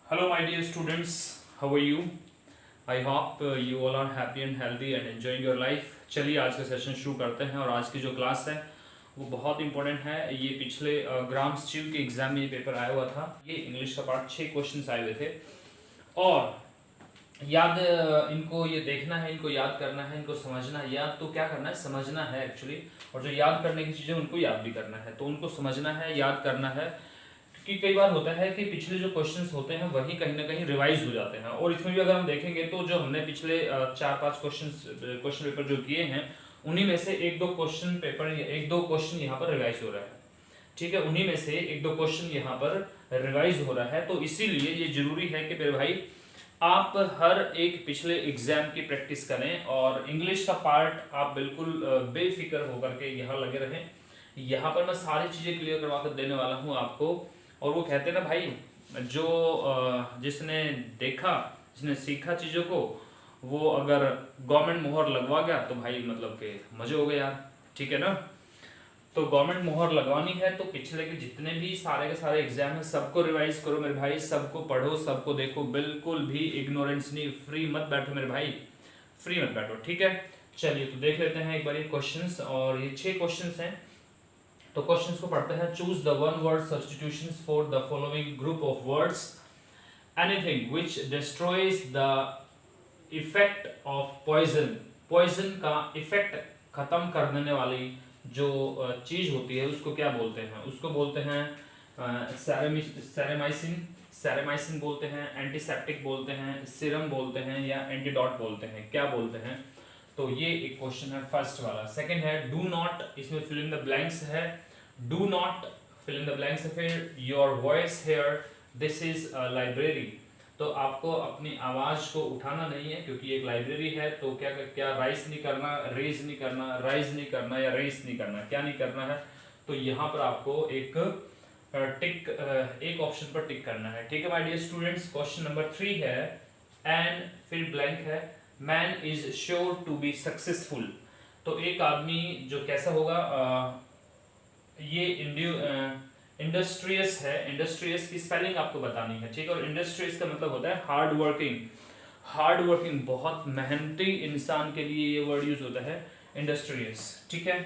Hello, my dear students. How are you? I hope you all are happy and healthy and enjoying your life. चलिए आज का session शुरू करते हैं और आज की जो क्लास है वो बहुत इंपॉर्टेंट है। ये पिछले ग्राम स्टीव के एग्जाम में ये पेपर आया हुआ था। ये इंग्लिश का पार्ट 6 क्वेश्चंस आए हुए थे और याद इनको ये देखना है, इनको याद करना है, इनको समझना है। याद तो क्या करना है, समझना है एक्चुअली। और जो याद करने की चीज़ें उनको याद भी करना है, तो उनको समझना है, याद करना है। कि कई बार होता है कि पिछले जो क्वेश्चंस होते हैं वही कहीं ना कहीं रिवाइज हो जाते हैं। और इसमें भी अगर हम देखेंगे तो जो हमने पिछले 4-5 क्वेश्चन पेपर जो किए हैं उन्हीं में से एक दो क्वेश्चन यहाँ पर रिवाइज हो रहा है। ठीक है, उन्हीं में से एक दो क्वेश्चन यहाँ पर रिवाइज हो रहा है। तो इसीलिए ये जरूरी है कि मेरे भाई आप हर एक पिछले एग्जाम की प्रैक्टिस करें और इंग्लिश का पार्ट आप बिल्कुल बेफिक्र होकर के यहाँ लगे रहें। यहाँ पर मैं सारी चीज़ें क्लियर करवा कर देने वाला हूँ आपको। और वो कहते हैं ना भाई, जो जिसने देखा, जिसने सीखा चीज़ों को, वो अगर गवर्नमेंट मोहर लगवा गया तो भाई मतलब के मजे हो गए यार। ठीक है ना, तो गवर्नमेंट मोहर लगवानी है तो पिछले के जितने भी सारे के सारे एग्जाम है सबको रिवाइज करो मेरे भाई, सबको पढ़ो, सबको देखो, बिल्कुल भी इग्नोरेंस नहीं, फ्री मत बैठो मेरे भाई, फ्री मत बैठो। ठीक है, चलिए तो देख लेते हैं एक बार ये क्वेश्चंस। और ये 6 क्वेश्चंस हैं, तो क्वेश्चंस को पढ़ते हैं। Choose the one word substitutions for the following group of words. Anything which destroys the effect of poison. Poison का इफेक्ट खत्म कर देने वाली जो चीज होती है उसको क्या बोलते हैं? उसको बोलते हैं सेरेमाइसिन, सेरेमाइसिन बोलते हैं, एंटीसेप्टिक बोलते हैं, सीरम बोलते हैं या एंटीडॉट बोलते हैं, क्या बोलते हैं? तो ये एक क्वेश्चन है फर्स्ट वाला। सेकंड है डू नॉट, इसमें फिल इन द ब्लैंक्स है। Do not fill in the blanks है। फिर your voice here, this is a library. तो आपको अपनी आवाज को उठाना नहीं है क्योंकि एक लाइब्रेरी है। तो क्या क्या राइज नहीं करना, रेज नहीं करना, राइज नहीं करना या रेस नहीं करना, क्या नहीं करना है? तो यहाँ पर आपको एक टिक, एक ऑप्शन पर टिक करना है। ठीक है my dear students. Question number 3 है एंड फिर ब्लैंक है man is sure to be successful. तो एक आदमी जो कैसा होगा, ये इंडस्ट्रियस है। इंडस्ट्रियस की स्पेलिंग आपको बतानी है। ठीक है, और इंडस्ट्रियस का मतलब होता है हार्ड वर्किंग। हार्ड वर्किंग, बहुत मेहनती इंसान के लिए ये वर्ड यूज होता है इंडस्ट्रियस। ठीक है,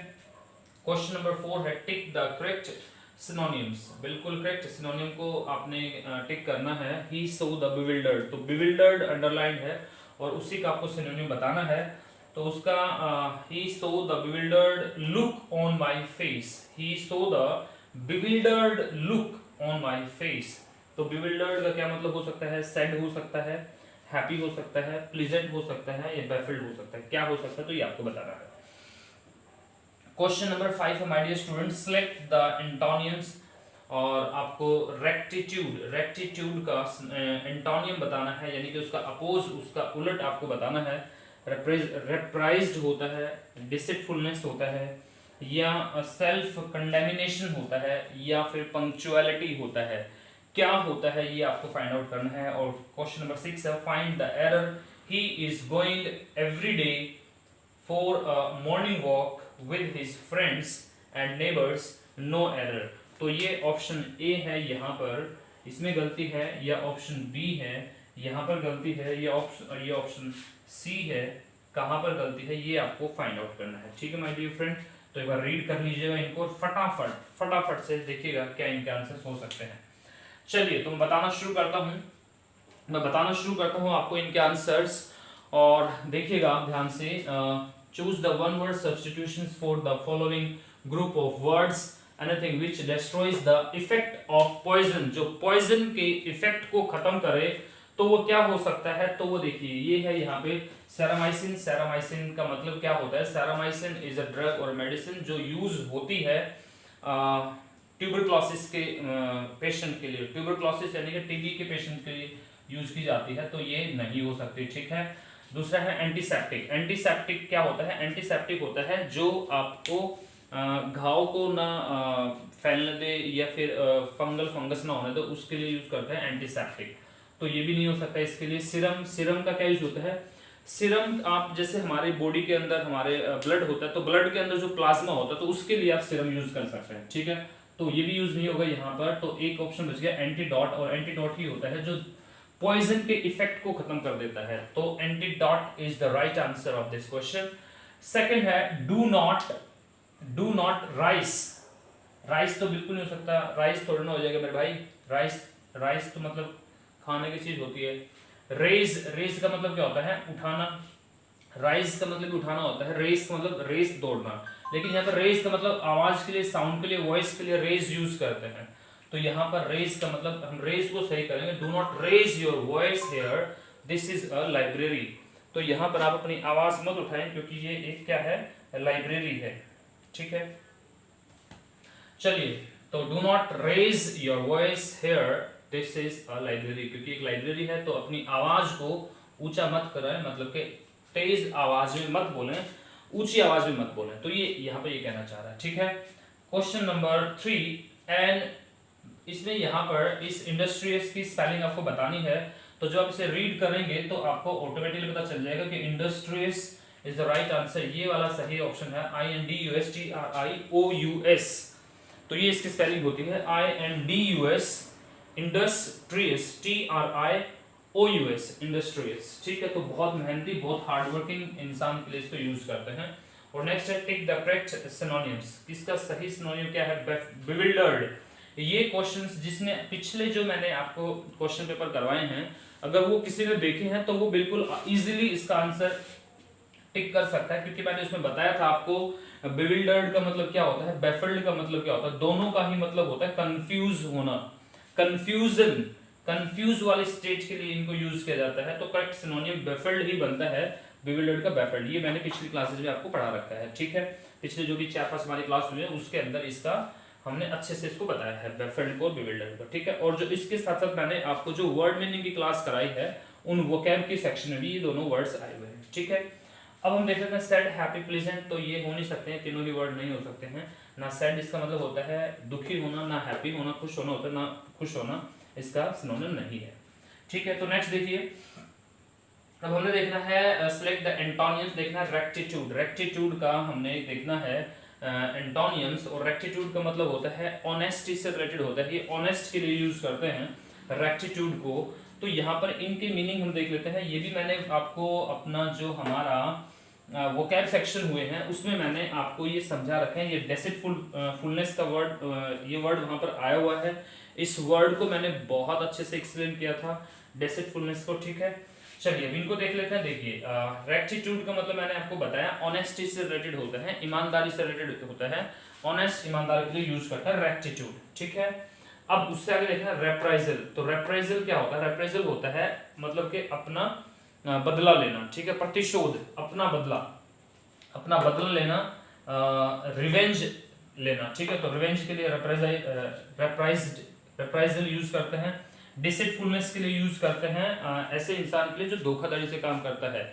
क्वेश्चन नंबर 4 है टिक द करेक्ट सिनोनिम्स। बिल्कुल करेक्ट सिनोनिम को आपने टिक करना है। ही सो द बिविल्डर्ड, तो बिविल्डर्ड अंडरलाइन है और उसी का आपको सिनोनिम बताना है। तो उसका he saw the bewildered look on my face, he saw the bewildered look on my face। तो bewildered का क्या मतलब हो सकता है? sad हो सकता है, happy हो सकता है, pleasant हो सकता है या baffled हो सकता है, क्या हो सकता है? तो ये आपको बताना है। क्वेश्चन नंबर 5 है my dear student select the antonyms. और आपको रेक्टिट्यूड, रेक्टिट्यूड का एंटोनियम बताना है, यानी कि उसका अपोज, उसका उलट आपको बताना है। रेप्राइज्ड होता है, डिसिटफुलनेस होता है या सेल्फ कंडेमिनेशन होता है या फिर पंक्चुअलिटी होता है, क्या होता है ये आपको फाइंड आउट करना है। और क्वेश्चन नंबर 6 है find the error. He is going every day for a morning walk with his friends and neighbours, no error. तो ये ऑप्शन ए है यहाँ पर, इसमें गलती है, या ऑप्शन बी है यहाँ पर गलती है, ये ऑप्शन सी है, कहाँ पर गलती है ये आपको फाइंड आउट करना है। ठीक है माय डियर फ्रेंड, तो एक बार रीड कर लीजिएगा इनको फटाफट से देखिएगा क्या इनके आंसर्स हो सकते हैं। चलिए तो मैं बताना शुरू करता हूँ आपको इनके आंसर्स। और देखिएगा आप ध्यान से। Choose the one word substitutions for the following group of words. Anything which destroys the effect of poison, जो पॉइजन के इफेक्ट को खत्म करे तो वो क्या हो सकता है? तो वो देखिए ये है यहाँ पे सेरामाइसिन। सेरामाइसिन का मतलब क्या होता है? सेरामाइसिन इज अ ड्रग और मेडिसिन जो यूज होती है ट्यूबरक्लोसिस के पेशेंट के लिए। ट्यूबरक्लोसिस यानी कि टीबी के पेशेंट के लिए यूज की जाती है, तो ये नहीं हो सकती। ठीक है, दूसरा है एंटीसेप्टिक। एंटीसेप्टिक क्या होता है? एंटीसेप्टिक होता है जो आपको घाव को ना फैलने दे या फिर फंगस ना होने दे, उसके लिए यूज करते हैं एंटीसेप्टिक। तो ये भी नहीं हो सकता इसके लिए। सीरम, सीरम का क्या यूज होता है? सीरम आप जैसे हमारे बॉडी के अंदर हमारे ब्लड होता है, तो ब्लड के अंदर जो प्लाज्मा होता है तो उसके लिए आप सीरम यूज कर सकते हैं। ठीक है, तो ये भी यूज नहीं होगा यहाँ पर। तो एक ऑप्शन बच गया एंटीडॉट, और एंटीडॉट ही होता है जो पॉइजन के इफेक्ट को खत्म कर देता है। तो antidote is the right answer of this question. Second है डू नॉट राइस। राइस तो बिल्कुल नहीं हो सकता, राइस थोड़ा ना हो जाएगा मेरे भाई, राइस तो मतलब खाने की चीज होती है। रेज का मतलब क्या होता है, उठाना। राइज का मतलब उठाना होता है, रेस का मतलब रेस दौड़ना। लेकिन यहाँ पर रेस का मतलब आवाज के लिए, साउंड के लिए, वॉइस के लिए रेज यूज करते हैं। तो यहाँ पर रेज का मतलब हम रेज को सही करेंगे, do not raise your voice here, this is a library. तो यहाँ पर आप अपनी आवाज मत उठाएं क्योंकि ये एक क्या है, लाइब्रेरी है। ठीक है, चलिए, तो do not raise your voice here, this is a library, क्योंकि एक लाइब्रेरी है तो अपनी आवाज को ऊंचा मत करें, मतलब कि तेज आवाज में मत बोलें, ऊंची आवाज में मत बोलें। तो ये यहाँ पे ये कहना चाह रहा है। ठीक है, क्वेश्चन नंबर 3 एंड इसमें यहाँ पर इस इंडस्ट्रियस की स्पेलिंग आपको बतानी है। तो जब आप इसे रीड करेंगे तो आपको ऑटोमेटिकली पता चल जाएगा कि industrious is the right answer. ये वाला सही ऑप्शन है, INDUSTRIOUS। तो ये इसकी स्पेलिंग होती है INDUS, इंडस्ट्रियस, TRIOUS, इंडस्ट्रियस। ठीक है, तो बहुत मेहनती, बहुत हार्डवर्किंग इंसान के लिए इसको यूज करते हैं। और नेक्स्ट है टिक द करेक्ट सिनोनिम्स। इसका सही सिनोनिम क्या है, bewildered। ये क्वेश्चंस जिसने पिछले जो मैंने आपको क्वेश्चन पेपर करवाए हैं, अगर वो किसी ने देखे हैं तो वो बिल्कुल इजीली इसका आंसर टिक कर सकता है, क्योंकि मैंने उसमें बताया था आपको bewildered का मतलब क्या होता है, baffled का मतलब क्या होता है। दोनों का ही मतलब होता है कंफ्यूज होना, कंफ्यूजन, कंफ्यूज वाले स्टेज के लिए इनको यूज किया जाता है। तो करेक्ट सिनोनिम baffled ही बनता है, bewildered का baffled। ये मैंने पिछली क्लासेस में आपको पढ़ा रखा है। ठीक है, पिछले जो भी 4-5 हमारी क्लास हुई है उसके अंदर इसका हमने अच्छे से इसको बताया है, baffled को, bewildered को। ठीक है, और जो इसके साथ साथ मैंने आपको जो वर्ड मीनिंग की क्लास कराई है, उन वोकैब की सेक्शन में भी ये दोनों वर्ड्स आए हुए हैं। ठीक है, अब हम देख लेते हैं सैड, हैप्पी, प्लीजेंट। तो ये हो नहीं सकते हैं, तीनों ही वर्ड नहीं हो सकते हैं। ना सैड इसका मतलब होता है दुखी होना, ना हैप्पी होना, खुश होना होता है, ना खुश होना इसका सिनोनिम नहीं है। ठीक है, तो नेक्स्ट देखिए, अब हमने देखना है सिलेक्ट द एंटोनियम्स, देखना है रेक्टिट्यूड। रेक्टिट्यूड का हमने देखना है एंटोनियम्स, और रेक्टिट्यूड का मतलब होता है ऑनेस्टी से रिलेटेड होता है। ये ऑनेस्ट के लिए यूज करते हैं रेक्टिट्यूड को। तो यहाँ पर इनके मीनिंग हम देख लेते हैं। ये भी मैंने आपको अपना जो हमारा वोकैब सेक्शन हुए हैं उसमें मैंने आपको ये समझा रखे हैं। ये डेसिटफुलनेस का वर्ड, ये वर्ड वहां पर आया हुआ है। इस वर्ड को मैंने बहुत अच्छे से एक्सप्लेन किया था, डेसिटफुलनेस को। ठीक है, चलिए अब इनको देख लेते हैं। देखिए, रेक्टिट्यूड का मतलब मैंने आपको बताया ऑनेस्टी से रिलेटेड होता है, ईमानदारी से रिलेटेड होता है। ऑनेस्ट, ईमानदारी के लिए यूज करता है रेक्टिट्यूड। ठीक है, अब उससे आगे देखना है रेप्राइजल। तो रेप्राइजल क्या होता है, रेप्राइजल होता है मतलब कि अपना बदला लेना। ठीक है, प्रतिशोध, अपना बदला लेना, रिवेंज लेना। ठीक है, तो रिवेंज के लिए रेप्राइजल यूज करते हैं। डिसिटफुलनेस के लिए यूज करते हैं ऐसे इंसान के लिए जो धोखाधड़ी से काम करता है।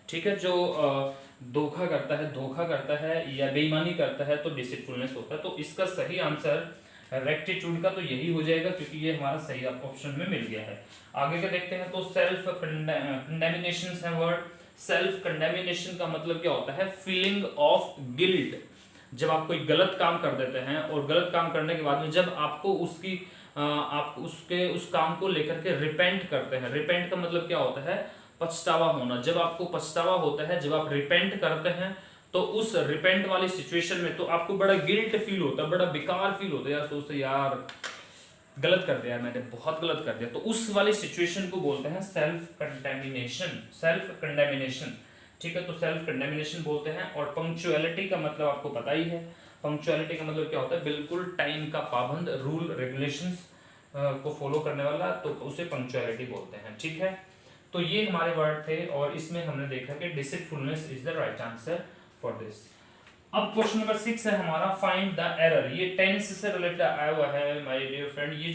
ठीक है, जो धोखा करता है या बेईमानी करता है तो डिसिटफुलनेस होता है। तो इसका सही आंसर रेक्टिट्यूड का तो यही हो जाएगा, क्योंकि ये हमारा सही ऑप्शन में मिल गया है। आगे का देखते हैं, तो सेल्फ कंडेमिनेशन है वर्ड। सेल्फ कंडेमिनेशन का मतलब क्या होता है, फीलिंग ऑफ गिल्ट। जब आप कोई गलत काम कर देते हैं और गलत काम करने के बाद में जब आपको आप उस काम को लेकर के रिपेंट करते हैं। रिपेंट का मतलब क्या होता है, पछतावा होना। जब आपको पछतावा होता है, जब आप रिपेंट करते हैं, तो उस रिपेंट वाली सिचुएशन में तो आपको बड़ा गिल्ट फील होता है, बड़ा बेकार फील होता है, यार सोचते यार गलत कर दिया, मैंने बहुत गलत कर दिया। तो उस वाली सिचुएशन को बोलते हैं सेल्फ कंडेमिनेशन। ठीक है, तो सेल्फ कंडेमिनेशन बोलते हैं। और पंक्चुअलिटी का मतलब आपको पता ही है। पंक्चुअलिटी का मतलब क्या होता है, बिल्कुल टाइम का पाबंद, रूल रेगुलेशंस को फॉलो करने वाला, तो उसे पंक्चुअलिटी बोलते हैं। ठीक है, तो ये हमारे वर्ड थे और इसमें हमने देखा कि deceitfulness is the right answer for this. अब क्वेश्चन नंबर 6 है हमारा, फाइंड द एरर। ये टेंस से रिलेटेड आया हुआ है माय डियर फ्रेंड। ये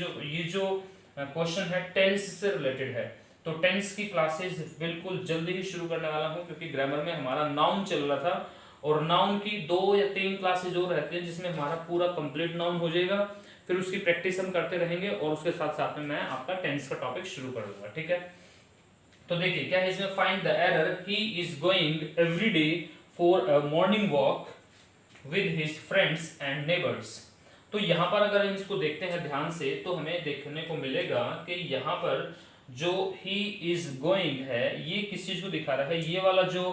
जो क्वेश्चन है टेंस से रिलेटेड है। तो टेंस की क्लासेस बिल्कुल जल्दी ही शुरू करने वाला हूं, क्योंकि ग्रामर में हमारा नाउन चल रहा था और नाउन की 2 या 3 क्लासेज और रहती हैं जिसमें हमारा पूरा कंप्लीट नाउन हो जाएगा। फिर उसकी प्रैक्टिस हम करते रहेंगे और उसके साथ साथ में मैं आपका टेंस का टॉपिक शुरू कर दूंगा। ठीक है, तो देखिए क्या है इसमें, find the error. He is going every day for a morning walk with his friends and neighbours. तो यहाँ पर अगर हम इसको देखते हैं ध्यान से तो हमें देखने को मिलेगा कि यहाँ पर जो ही इज गोइंग है ये किस चीज को दिखा रहा है, ये वाला जो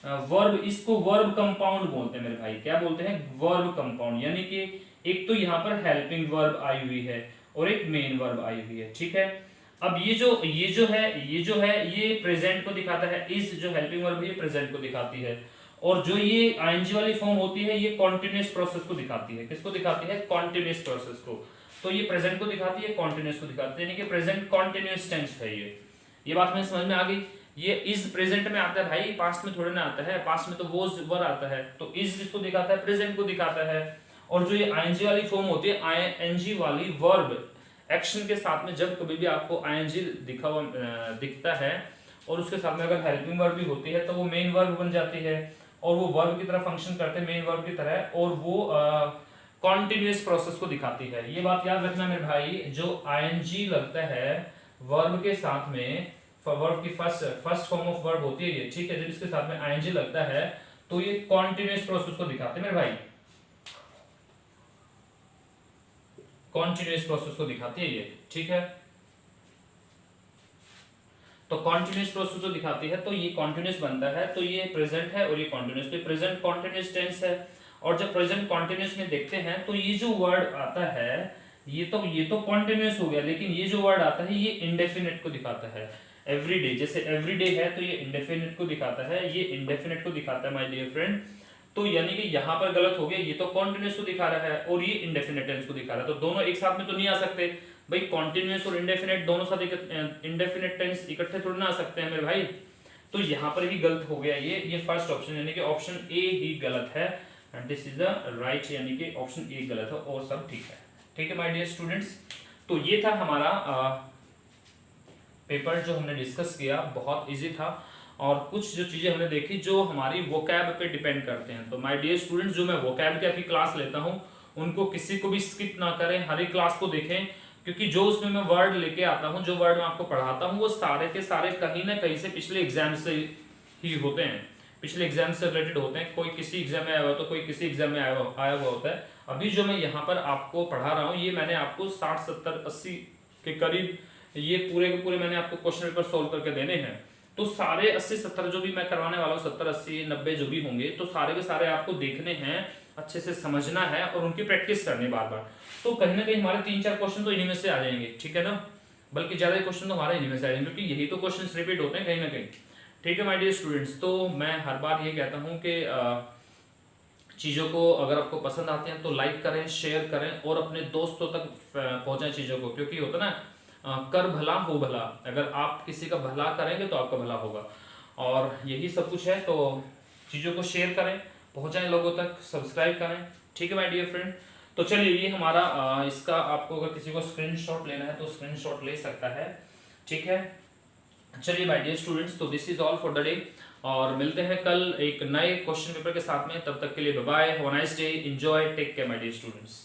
वर्ब, इसको वर्ब कंपाउंड बोलते हैं मेरे भाई। क्या बोलते हैं? Verb compound. यानी कि एक तो यहाँ पर हेल्पिंग वर्ब आई हुई है और एक मेन वर्ब आई हुई है, ठीक है। अब ये जो है ये प्रेजेंट को दिखाता है, इस जो हेल्पिंग वर्ब है ये प्रेजेंट को दिखाती है, और जो ये आईएनजी वाली फॉर्म होती है ये कॉन्टिन्यूअस प्रोसेस को दिखाती है। किसको दिखाती है? कॉन्टिन्यूअस प्रोसेस को। तो ये प्रेजेंट को दिखाती है, कॉन्टिन्यूअस को दिखाती है, यानी कि प्रेजेंट कॉन्टिन्यूअस टेंस है ये बात में समझ में आ गई। ये इज प्रेजेंट में आता है भाई, पास्ट में थोड़े ना आता है, पास्ट में तो वो वर आता है। तो इज इसको दिखाता है, प्रेजेंट को दिखाता है। और जो ये आईएनजी वाली फॉर्म होती है, आईएनजी वाली वर्ब एक्शन के साथ में जब कभी भी आपको आईएनजी दिखता है और उसके साथ में अगर हेल्पिंग वर्ब भी होती है तो वो मेन वर्ब बन जाती है और वो वर्ब की तरह फंक्शन करते हैं, मेन वर्ब की तरह, और वो कॉन्टिन्यूअस प्रोसेस को दिखाती है। ये बात याद रखना मेरे भाई, जो आईएनजी लगता है वर्ब के साथ में, वर्ब की फर्स्ट फॉर्म ऑफ वर्ब होती है ये, ठीक है। जब इसके साथ में आईएनजी लगता है तो ये कॉन्टिन्यूअस प्रोसेस को दिखाते हैं मेरे भाई, कॉन्टिन्यूअस प्रोसेस को दिखाती है ये, ठीक है। तो कॉन्टिन्यूअस प्रोसेस को दिखाती है तो ये कॉन्टिन्यूअस बनता है, तो ये प्रेजेंट है और ये कॉन्टिन्यूअस, तो प्रेजेंट कॉन्टिन्यूअस टेंस है। और जब प्रेजेंट कॉन्टिन्यूअस में देखते हैं तो ये जो वर्ड आता है ये तो कॉन्टिन्यूअस हो गया, लेकिन ये जो वर्ड आता है ये इंडेफिनिट को दिखाता है। एवरीडे, जैसे एवरीडे है तो ये इंडेफिनिट को दिखाता है, ये इंडेफिनिट को दिखाता है माय डियर फ्रेंड। तो यानी कि यहाँ पर गलत हो गया, ये तो कॉन्टिन्यूअस को दिखा रहा है और ये इंडेफिनिट टेंस को दिखा रहा है, तो दोनों एक साथ में तो नहीं आ सकते भाई। कॉन्टिन्यूअस और इंडेफिनिट दोनों साथ इंडेफिनिट टेंस इकट्ठे थोड़ी ना आ सकते हैं मेरे भाई। तो यहाँ पर ही गलत हो गया ये फर्स्ट ऑप्शन यानी कि ऑप्शन ए ही गलत है, and this is the right, यानी कि ऑप्शन ए गलत है और सब ठीक है, ठीक है माय डियर स्टूडेंट्स। तो ये था हमारा पेपर जो हमने डिस्कस किया, बहुत इजी था और कुछ जो चीजें हमने देखी जो हमारी वोकैब पे डिपेंड करते हैं। तो माय डियर स्टूडेंट्स, जो मैं वोकैब की आपकी क्लास लेता हूँ उनको किसी को भी स्किप ना करें, हर एक क्लास को देखें, क्योंकि जो उसमें मैं वर्ड लेके आता हूँ, जो वर्ड मैं आपको पढ़ाता हूँ, वो सारे के सारे कहीं ना कहीं से पिछले एग्जाम से ही होते हैं, पिछले एग्जाम से रिलेटेड होते हैं। कोई किसी एग्जाम में आया हुआ तो कोई किसी एग्जाम में आया हुआ होता है। अभी जो मैं यहाँ पर आपको पढ़ा रहा हूँ ये मैंने आपको 60, 70, 80 के करीब ये पूरे के पूरे मैंने आपको क्वेश्चन पेपर सोल्व करके देने हैं। तो सारे 80, 70 जो भी मैं करवाने वाला हूँ, 70, 80, 90 जो भी होंगे, तो सारे के सारे आपको देखने हैं, अच्छे से समझना है और उनकी प्रैक्टिस करनी बार बार। तो कहीं ना कहीं हमारे 3-4 क्वेश्चन तो इन्हीं में से आ जाएंगे, ठीक है ना, बल्कि ज्यादा क्वेश्चन तो हमारे इन्हीं में से आ जाएंगे, क्योंकि यही तो क्वेश्चन रिपीट होते हैं कहीं ना कहीं, ठीक है माय डियर स्टूडेंट्स। तो मैं हर बार ये कहता हूँ कि चीज़ों को अगर आपको पसंद आते हैं तो लाइक करें, शेयर करें और अपने दोस्तों तक पहुँचाएं चीज़ों को, क्योंकि होता ना कर भला हो भला, अगर आप किसी का भला करेंगे तो आपका भला होगा, और यही सब कुछ है। तो चीज़ों को शेयर करें, पहुँचाएं लोगों तक, सब्सक्राइब करें, ठीक है माय डियर फ्रेंड। तो चलिए ये हमारा इसका आपको अगर किसी को स्क्रीनशॉट लेना है तो स्क्रीनशॉट ले सकता है, ठीक है। चलिए माय डियर स्टूडेंट्स, तो this is all for the day, और मिलते हैं कल एक नए क्वेश्चन पेपर के साथ में। तब तक के लिए bye bye, have a nice day, enjoy, take care my dear students.